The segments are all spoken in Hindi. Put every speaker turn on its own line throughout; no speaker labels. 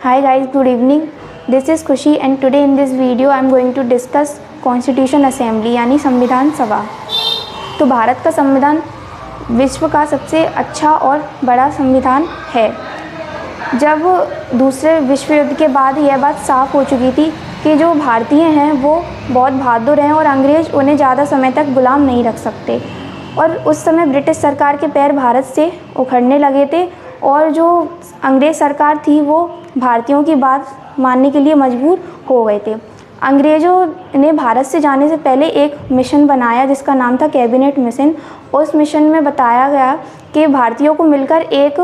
Hi guys, good evening. This is Khushi and today in this video I am going to discuss Constitution Assembly यानी संविधान सभा। तो भारत का संविधान विश्व का सबसे अच्छा और बड़ा संविधान है। जब दूसरे विश्व युद्ध के बाद यह बात साफ हो चुकी थी कि जो भारतीय हैं वो बहुत बहादुर हैं और अंग्रेज़ उन्हें ज़्यादा समय तक गुलाम नहीं रख सकते, और उस समय ब्रिटिश सरकार के पैर भारत से उखड़ने लगे थे और जो अंग्रेज़ सरकार थी वो भारतीयों की बात मानने के लिए मजबूर हो गए थे। अंग्रेज़ों ने भारत से जाने से पहले एक मिशन बनाया जिसका नाम था कैबिनेट मिशन। उस मिशन में बताया गया कि भारतीयों को मिलकर एक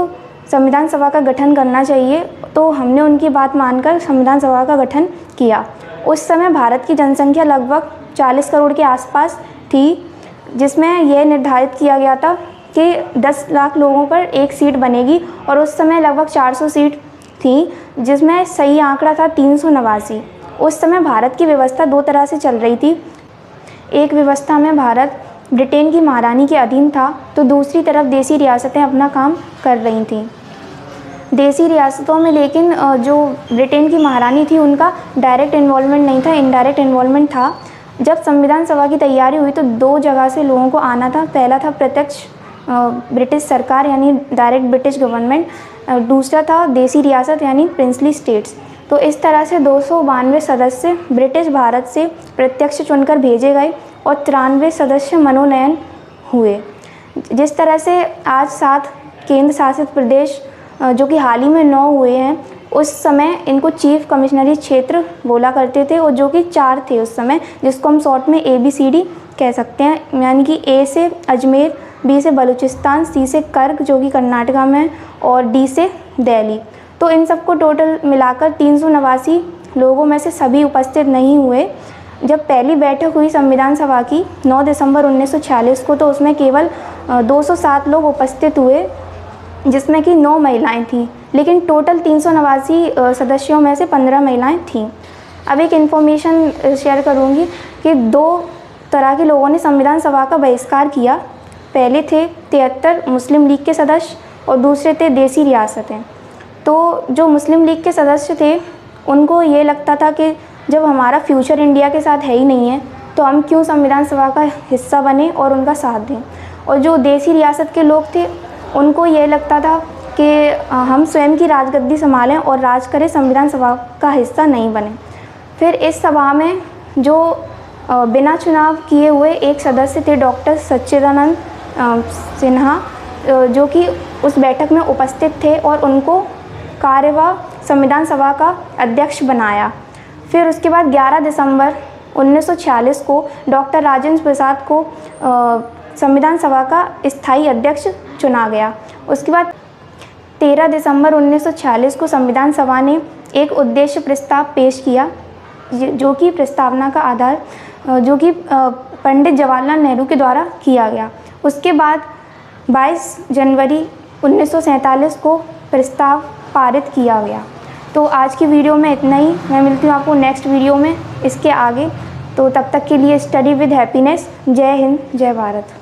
संविधान सभा का गठन करना चाहिए, तो हमने उनकी बात मानकर संविधान सभा का गठन किया। उस समय भारत की जनसंख्या लगभग 40 करोड़ के आसपास थी, जिसमें यह निर्धारित किया गया था कि 10 लाख लोगों पर एक सीट बनेगी, और उस समय लगभग 400 सीट थी, जिसमें सही आंकड़ा था 389। उस समय भारत की व्यवस्था दो तरह से चल रही थी। एक व्यवस्था में भारत ब्रिटेन की महारानी के अधीन था, तो दूसरी तरफ देसी रियासतें अपना काम कर रही थीं। देसी रियासतों में लेकिन जो ब्रिटेन की महारानी थी उनका डायरेक्ट इन्वॉल्वमेंट नहीं था, इनडायरेक्ट इन्वॉल्वमेंट था। जब संविधान सभा की तैयारी हुई तो दो जगह से लोगों को आना था। पहला था प्रत्यक्ष ब्रिटिश सरकार यानी डायरेक्ट ब्रिटिश गवर्नमेंट, दूसरा था देसी रियासत यानी प्रिंसली स्टेट्स। तो इस तरह से 292 सदस्य ब्रिटिश भारत से प्रत्यक्ष चुनकर भेजे गए और 93 सदस्य मनोनयन हुए। जिस तरह से आज 7 केंद्र शासित प्रदेश जो कि हाल ही में 9 हुए हैं, उस समय इनको चीफ कमिश्नरी क्षेत्र बोला करते थे, और जो कि 4 थे उस समय, जिसको हम शॉर्ट में ABCD कह सकते हैं। यानी कि A से अजमेर, B से बलूचिस्तान, C से कर्ग जो कि कर्नाटका में, और D से दिल्ली। तो इन सबको टोटल मिलाकर 389 लोगों में से सभी उपस्थित नहीं हुए। जब पहली बैठक हुई संविधान सभा की 9 दिसंबर 1946 को, तो उसमें केवल 207 लोग उपस्थित हुए, जिसमें कि 9 महिलाएं थीं, लेकिन टोटल 389 सदस्यों में से 15 महिलाएं थीं। अब एक इन्फॉर्मेशन शेयर करूंगी कि 2 तरह के लोगों ने संविधान सभा का बहिष्कार किया। पहले थे 73 मुस्लिम लीग के सदस्य और दूसरे थे देसी रियासतें। तो जो मुस्लिम लीग के सदस्य थे उनको ये लगता था कि जब हमारा फ्यूचर इंडिया के साथ है ही नहीं है, तो हम क्यों संविधान सभा का हिस्सा बने और उनका साथ दें। और जो देसी रियासत के लोग थे उनको ये लगता था कि हम स्वयं की राजगद्दी संभालें और राज करें, संविधान सभा का हिस्सा नहीं बने। फिर इस सभा में जो बिना चुनाव किए हुए एक सदस्य थे डॉक्टर सच्चिदानंद सिन्हा, जो कि उस बैठक में उपस्थित थे, और उनको कार्यवाह संविधान सभा का अध्यक्ष बनाया। फिर उसके बाद 11 दिसंबर 1946 को डॉक्टर राजेंद्र प्रसाद को संविधान सभा का स्थायी अध्यक्ष चुना गया। उसके बाद 13 दिसंबर 1946 को संविधान सभा ने एक उद्देश्य प्रस्ताव पेश किया, जो कि प्रस्तावना का आधार जो कि पंडित जवाहरलाल नेहरू के द्वारा किया गया। उसके बाद 22 जनवरी 1947 को प्रस्ताव पारित किया गया। तो आज की वीडियो में इतना ही। मैं मिलती हूँ आपको नेक्स्ट वीडियो में इसके आगे। तो तब तक के लिए स्टडी विद हैप्पीनेस। जय हिंद, जय भारत।